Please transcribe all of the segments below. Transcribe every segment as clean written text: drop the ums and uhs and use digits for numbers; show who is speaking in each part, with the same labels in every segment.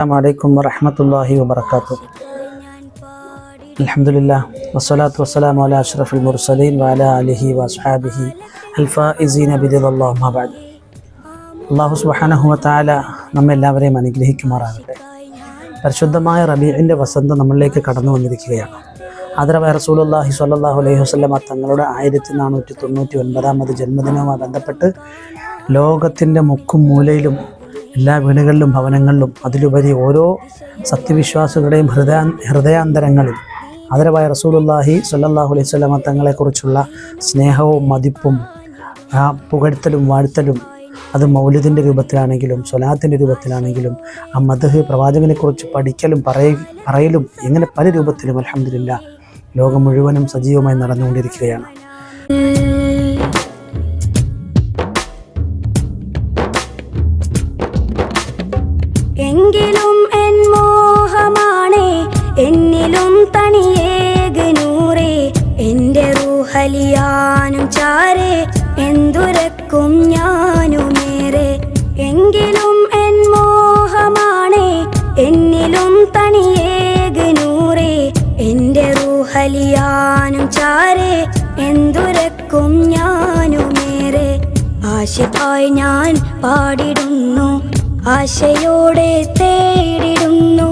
Speaker 1: അസ്സലാമു വറഹ്മത്തുള്ളാഹി വബറകാതുഹു. അൽഹംദുലില്ലാഹ് വസ്സലാത്തു വസ്സലാമു അലാ അഷ്റഫിൽ മുർസലീൻ വഅലാ ആലിഹി വഅസ്ഹാബിഹി അൽഫായിസീന ബിറിദല്ലാഹി അമ്മാ ബഅദ്. അല്ലാഹു സുബ്ഹാനഹു വ തആല നമ്മെല്ലാവരെയും അനുഗ്രഹിക്കുമാറാകട്ടെ. പരിശുദ്ധമായ റബീഇൻ്റെ വസന്തം നമ്മളിലേക്ക് കടന്നു വന്നിരിക്കുകയാണ്. ആദരവായ റസൂലുള്ളാഹി സ്വല്ലല്ലാഹു അലൈഹി വസല്ലമ തങ്ങളുടെ 1499 ജന്മദിനവുമായി ബന്ധപ്പെട്ട് ലോകത്തിൻ്റെ മുക്കും മൂലയിലും എല്ലാ വീടുകളിലും ഭവനങ്ങളിലും അതിലുപരി ഓരോ സത്യവിശ്വാസികളുടെയും ഹൃദയാന്തരങ്ങളിൽ ആദരവായ റസൂലുള്ളാഹി സ്വല്ലല്ലാഹു അലൈഹി വസല്ലമ തങ്ങളെക്കുറിച്ചുള്ള സ്നേഹവും മതിപ്പും പുകഴ്ത്തലും വാഴ്ത്തലും അത് മൗലിദിൻ്റെ രൂപത്തിലാണെങ്കിലും സ്വലാത്തിൻ്റെ രൂപത്തിലാണെങ്കിലും ആ മദ്ഹ് പ്രവാചകനെക്കുറിച്ച് പഠിക്കലും പറയലും ഇങ്ങനെ പല രൂപത്തിലും അൽഹംദുലില്ലാഹ് ലോകം മുഴുവനും സജീവമായി നടന്നുകൊണ്ടിരിക്കുകയാണ്.
Speaker 2: എങ്കിലും എൻ മോഹമാണേ എന്നിലും തണിയേക് നൂറേ എൻ്റെ റൂഹലിയാനും ചാരേ എന്തുരക്കും ഞാനുമേറെ. എങ്കിലും എൻ മോഹമാണേ എന്നിലും തണിയേക് നൂറേ എൻ്റെ റൂഹലിയാനും ചാരേ എന്തുരക്കും ഞാനുമേറെ. ആശിക്കായി ഞാൻ പാടിടുന്നു, ആശയോടെ തേടിടുന്നു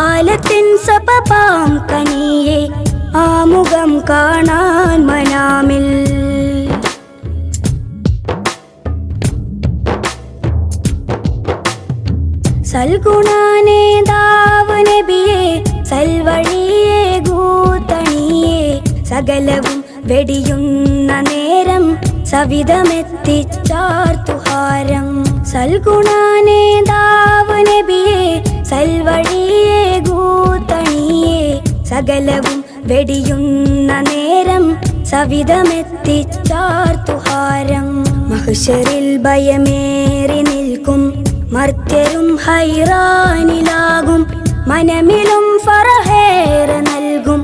Speaker 2: ആലത്തിൻ സപപാം കനിയെ ആമുഖം കാണാൻ മനാമിൽ. സൽഗുണാനേതാവ് നബിയെ സൽവഴിയെ ഗൂതണിയെ സകലവും വെടിയുന്ന നേരം സവിധമെത്തിച്ചാർത്തുഹാരം. സൽഗുണാനേതാവ് നബിയെ സൽവഴിയെ ഗൂതണിയെ സകലവും വെടിയുന്ന നേരം സവിധമെത്തിച്ചാർത്തുഹാരം. മഹ്ശറിൽ ഭയമേറി നിൽക്കും മർത്യരും ഹൈറാനിലാകും മനമിലും ഫറഹേറെ നൽകും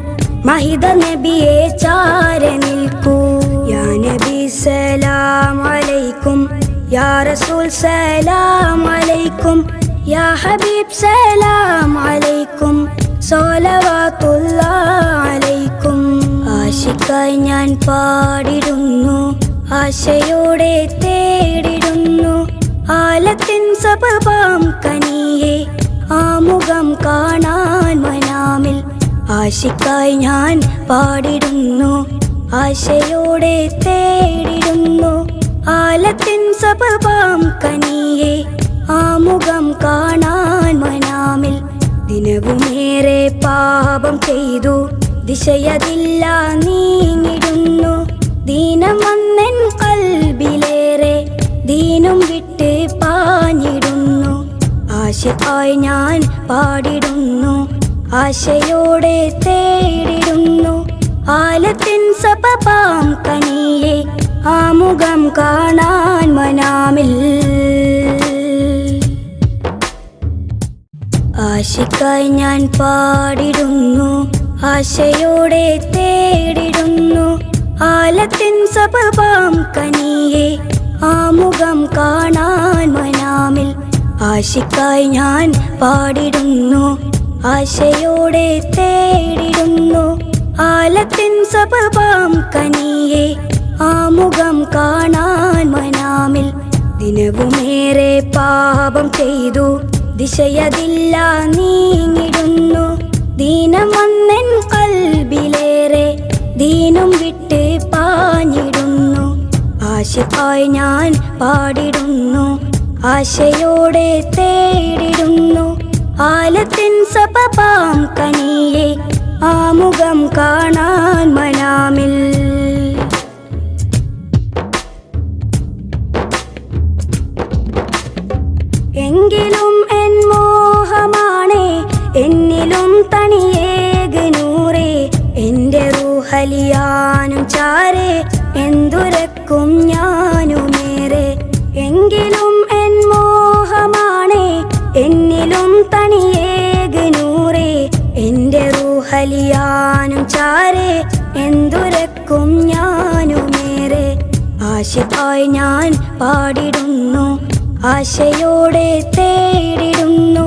Speaker 2: മഹിത നബിയെ ചാര നിൽക്കൂ. യാ നബി സലാം അലൈക്കും, യാ റസൂൽ സലാം അലൈക്കും, യാ ഹബീബ് സലാം അലൈക്കും, സ്വലവാത്തുല്ലാഹ് അലൈക്കും. ആശിക്കായി ഞാൻ പാടിടുന്നു, ആശയോടെ തേടിടുന്നു ആലത്തിൻ സപപാം കനിയെ ആമുഖം കാണാൻ മനാമിൽ. ആശിക്കായി ഞാൻ പാടിടുന്നു, ആശയോടെ തേടിടുന്നു ആലത്തിൻ സപപാം കനിയെ ആമുഖം കാണാൻ മനാമിൽ. ദിനവുമേറെ പാപം ചെയ്തു ദിശയതില്ല നീങ്ങിടുന്നു ദീനം വന്നെൻ കൽബിലേറെ ദീനും വിട്ട് പാഞ്ഞിടുന്നു. ആശയായി ഞാൻ പാടിടുന്നു, ആശയോടെ തേടിടുന്നു ആലത്തിൻ സപപാം കനിയെ ആമുഖം കാണാൻ മനാമിൽ. ആശിക്കായി ഞാൻ പാടിടുന്നു, ആശയോടെ തേടിടുന്നു ആലത്തിൻ സപപാം കനിയെ ആമുഖം കാണാൻ മനാമിൽ. ആശിക്കായി ഞാൻ പാടിടുന്നു, ആശയോടെ തേടിടുന്നു ആലത്തിൻ സപപാം കനിയെ ആമുഖം കാണാൻ മനാമിൽ. ദിനവുമേറെ പാപം ചെയ്തു ദിശയതില്ല നീങ്ങിടുന്നു ദീനം വന്നെൻ കൽബിലേറെ ദീനും വിട്ട് പാഞ്ഞിടുന്നു. ആശിക്കായി ഞാൻ പാടിടുന്നു, ആശയോടെ തേടിടുന്നു ആലത്തിൻ സപപാം കനിയെ ആമുഖം കാണാൻ മനാമിൽ. എങ്കിലും എൻ മോഹമാണേ എന്നിലും തണിയേക് നൂറേ എൻ്റെ റൂഹലിയാനും ചാരേ എന്തുരക്കും ഞാനുമേറെ. എങ്കിലും എൻ മോഹമാണേ എന്നിലും തണിയേക് നൂറേ എൻ്റെ റൂഹലിയാനും ചാരേ എന്തുരക്കും ഞാനുമേറെ. ആശിക്കായി ഞാൻ പാടിടുന്നു, ആശയോടെ തേടിടുന്നു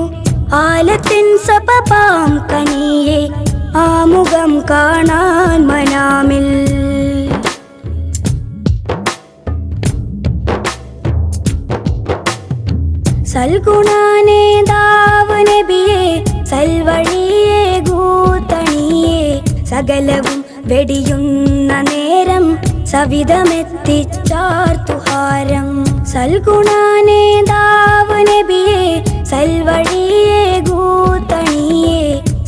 Speaker 2: ആലത്തിൻ സപപാം കനിയെ ആമുഖം കാണാൻ മനാമിൽ. സൽഗുണാനേതാവ് നബിയെ സൽവഴിയെ ഗൂതണിയെ സകലവും വെടിയുന്ന നേരം സവിധമെത്തിച്ചാർത്തുഹാരം. സൽഗുണാനേതാവ് നബിയെ സൽവഴിയെ ഗൂതണിയെ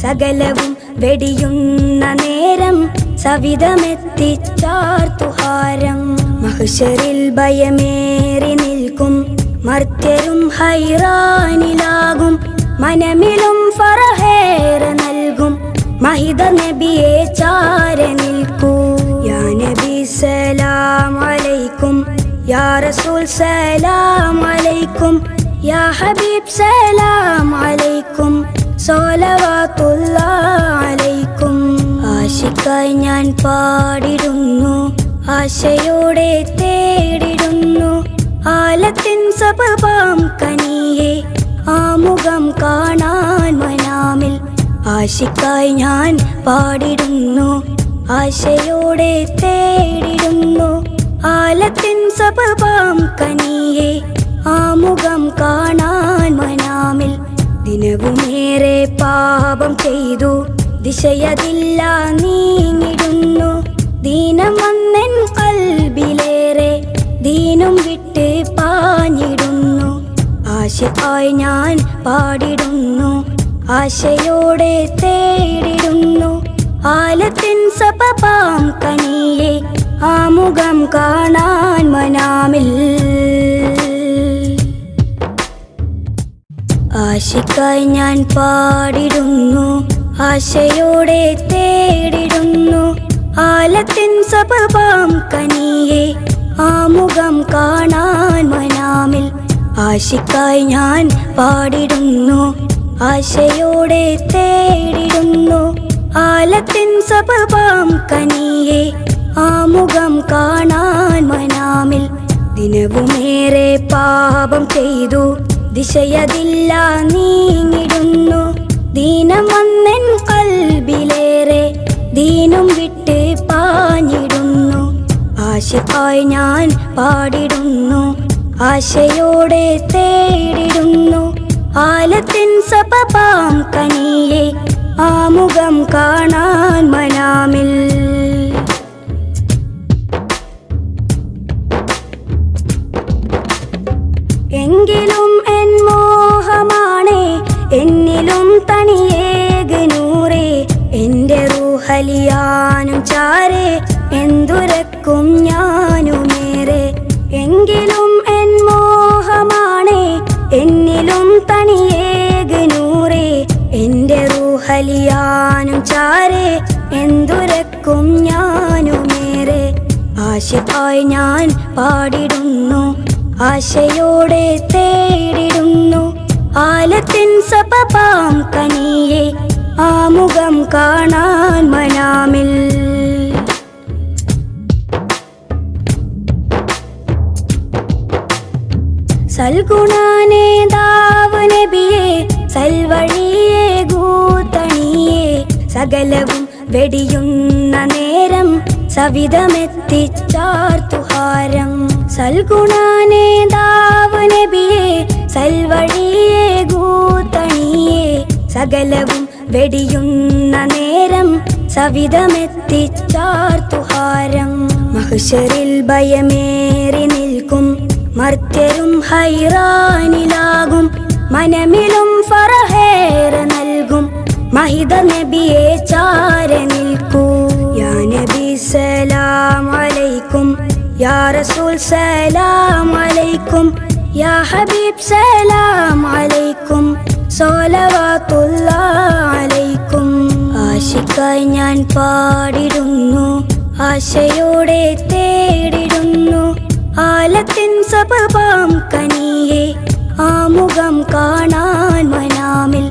Speaker 2: സകലവും വെടിയുന്ന നേരം സവിധമെത്തിച്ചാർത്തുഹാരം. മഹ്ശറിൽ ഭയമേറി നിൽക്കും മർത്യരും ഹൈറാനിലാകും മനമിലും ഫറഹേറെ നൽകും മഹിത നബിയെ ചാര നിൽക്കൂ. യാ നബി സലാം അലൈക്കും, യാ റസൂൽ സലാം അലൈക്കും, യാ ഹബീബ് സലാം അലൈക്കും, സ്വലവാത്തുല്ലാഹ് അലൈക്കും. ആശിക്കായി ഞാൻ പാടിടുന്നു, ആശയോടെ തേടിടുന്നു ആലത്തിൻ സപപാം കനിയെ ആമുഖം കാണാൻ മനാമിൽ. ആശിക്കായി ഞാൻ പാടിടുന്നു, ആശയോടെ തേടിടുന്നു ആലത്തിൻ സപപാം കനിയെ ആമുഖം കാണാൻ മനാമിൽ. ദിനവുമേറെ പാപം ചെയ്തു ദിശയതില്ല നീങ്ങിടുന്നു. ദീനം വന്നെൻ കൽബിലേറെ ദീനും വിട്ട് പാഞ്ഞിടുന്നു. ആശയായി ഞാൻ പാടിടുന്നു, ആശയോടെ തേടിടുന്നു ആലത്തിൻ സപപാം കനിയെ ആമുഖം കാണാൻ മനാമിൽ. ആശിക്കായി ഞാൻ പാടിടുന്നു, ആശയോടെ തേടിടുന്നു ആലത്തിൻ സപപാം കനിയെ ആമുഖം കാണാൻ മനാമിൽ. ആശിക്കായി ഞാൻ പാടിടുന്നു, ആശയോടെ തേടിടുന്നു ആലത്തിൻ സപപാം കനിയെ ആമുഖം കാണാൻ മനാമിൽ. ദിനവുമേറെ പാപം ചെയ്തു ദിശയതില്ല നീങ്ങിടുന്നു. ദീനം വന്നെൻ കൽബിലേറെ ദീനും വിട്ട് പാഞ്ഞിടുന്നു. ആശയായി ഞാൻ പാടിടുന്നു, ആശയോടെ തേടിടുന്നു ആലത്തിൻ സപപാം കനിയെ ആമുഖം കാണാൻ മനാമിൽ. എങ്കിലും എൻ മോഹമാണേ എന്നിലും തണിയേക് നൂറേ. എന്റെ റൂഹലിയാനും ചാരേ എന്തുരക്കും ഞാനുമേറെ. എങ്കിലും എൻ മോഹമാണേ എന്നിലും തണിയേക് നൂറേ. എന്റെ റൂഹലിയാനും ചാരേ എന്തുരക്കും ഞാനുമേറെ. ആശയായി ഞാൻ പാടിടുന്നു, ആശയോടെ തേടിടുന്നു ആലത്തിൻ സപപാം കനിയെ ആമുഖം കാണാൻ മനാമിൽ. സൽഗുണാനേതാവ് നബിയെ സൽവഴിയെ ഗൂതണിയെ സകലവും വെടിയുന്ന നേരം സവിധമെത്തിച്ചാർത്തുഹാരം. സൽഗുണാനേതാവ് നബിയെ സൽവഴിയെ ഗൂതണിയെ സകലവും വെടിയുന്ന നേരം സവിധമെത്തിച്ചാർത്തുഹാരം. മഹ്ശറിൽ ഭയമേറി നിൽക്കും മർത്യരും ഹൈറാനിലാകും മനമിലും ഫറഹേറെ നൽകും മഹിത നബിയെ ചാര നിൽക്കൂ. യാ നബി സലാം അലൈക്കും, യാ റസൂൽ സലാം അലൈക്കും, യാ ഹബീബ് സലാം അലൈക്കും, സ്വലവാത്തുല്ലാഹ് അലൈക്കും. ആശിക്കായി ഞാൻ പാടിടുന്നു, ആശയോടെ തേടിടുന്നു ആലത്തിൻ സപപാം കനിയെ ആമുഖം കാണാൻ മനാമിൽ.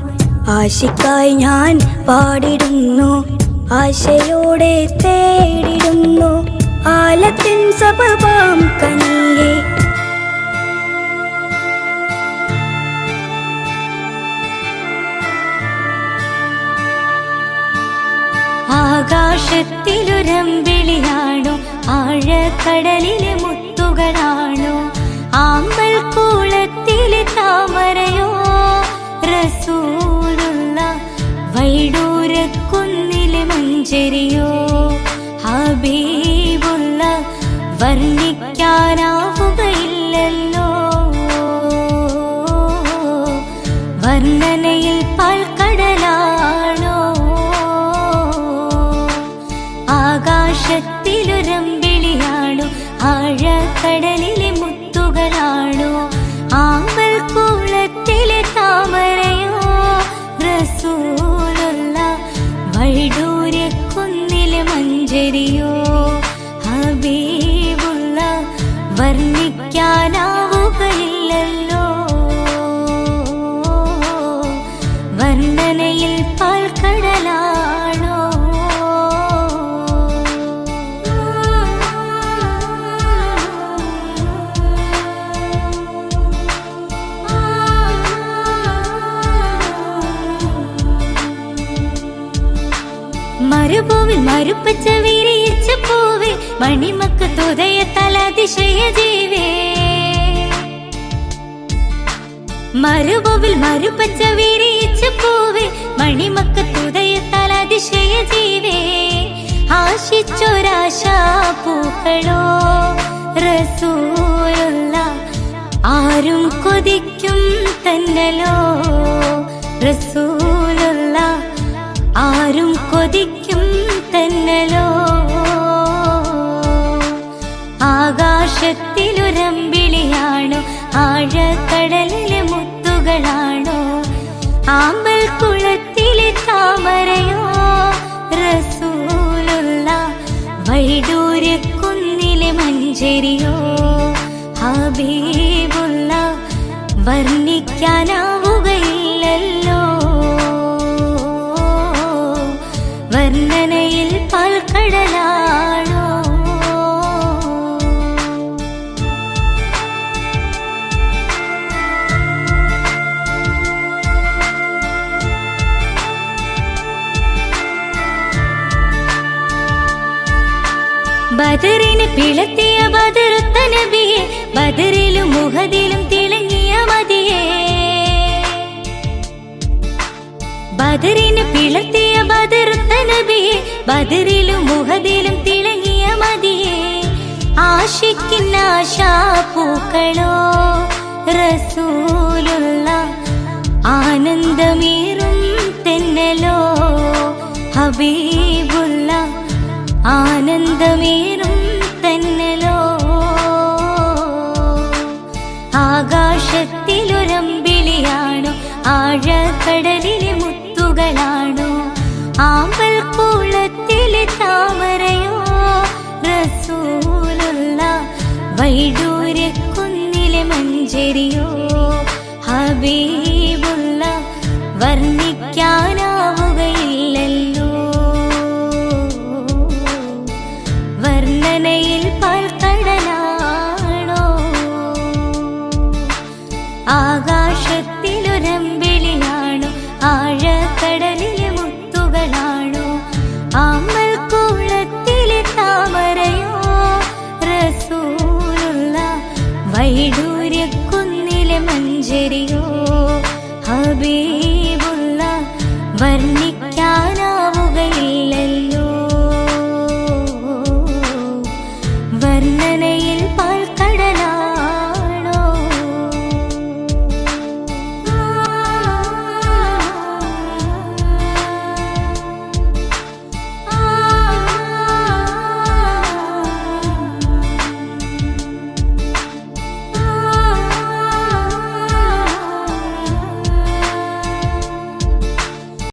Speaker 2: ആശിക്കായി ഞാൻ പാടിടുന്നു, ആശയോടെ തേടിടുന്നു ആലത്തിൻ സപപാം കനിയെ. ആകാശത്തിലൊരമ്പിളിയാണോ ആഴക്കടലിലെ മുത്തുകളാണോ ആമ്പൽ കൂളത്തിലെ താമരയോ റസൂലുള്ള വൈഡൂരക്കുന്നിലെ മഞ്ചരിയോ ഹബീബുള്ള വർണ്ണിക്കാനാവുകയില്ലല്ലോ വർണ്ണനയിൽ പാൽക്കടലാണോ ആകാശത്തിലൊരമ്പിളിയാണോ ആഴക്കടലിലെ മുത്തുകളാണോ ആമ്പൽ കൂളത്തിലെ താമരയോ റസൂലുള്ള വൈഡൂര്യക്കുന്നിലെ മഞ്ചരിയോ ഹബീബുള്ള വർണ്ണിക്കാനാവുകയില്ലല്ലോ വർണ്ണനയിൽ പാൽക്കടലാണോ മരുഭൂവിൽ മരുപ്പച്ച വിരിയിച്ച പൂവേ മണിമക്ക് തുതയ തലതിശയ ജീവേ മരുഭൂവിൽ മരുപ്പച്ച വിരിയിച്ച പൂവേ മണിമക്ക് തുതയ തലതിശയ ജീവേ ആശിച്ചൊരാശാ പൂക്കളോ റസൂലുള്ള ആരും കൊതിക്കും തന്നലോ റസൂലുള്ള ആരും കൊതിക്കും തന്നലോ ആകാശത്തിലൊരമ്പിളിയാണോ ആഴക്കടലിലെ മുത്തുകളാണോ ആമ്പൽ കുളത്തിലെ താമരയോ റസൂലുള്ള വൈഡൂര്യക്കുന്നിലെ മഞ്ചരിയോ ഹബീബുള്ള വർണ്ണിക്കാനാവുകയില്ലല്ലോ വർണ്ണനയിൽ പാൽക്കടലാണോ ബദറിനെ പിളർത്തിയ ബദറുത്ത നബിയെ ബദറിലും മുഹദിലും തിളങ്ങിയ മതിയെ ബദറിനെ പിളർത്തിയ ബദറുത്ത നബിയെ ബദറിലും മുഹദിലും തിളങ്ങിയ മതിയെ ആശിക്കുന്ന ആശാപൂക്കളോ റസൂലുള്ള ആനന്ദമേറും തെന്നലോ ഹബീബുള്ള ആനന്ദമേറും തെന്നലോ ആകാശത്തിലൊരമ്പിളിയാണോ ആഴക്കടലിലെ മുത്തുകളാണോ ആമ്പൽ കൂളത്തിലെ താമരയോ റസൂലുള്ള വൈഡൂര്യക്കുന്നിലെ മഞ്ചരിയോ ഹബീബുള്ള വർണ്ണിക്കാനാവുകയില്ലല്ലോ വർണ്ണനയിൽ പാൽക്കടലാണോ ആകാശത്തിലൊരമ്പിളിയാണോ ആഴക്കടലിലെ മുത്തുകളാണോ ആമ്പൽ കൂളത്തിലെ താമരയോ റസൂലുള്ള വൈഡൂര്യക്കുന്നിലെ മഞ്ചരിയോ ഹബീബുള്ള വർണ്ണിക്കാനാവുകയില്ലല്ലോ വർണ്ണനയിൽ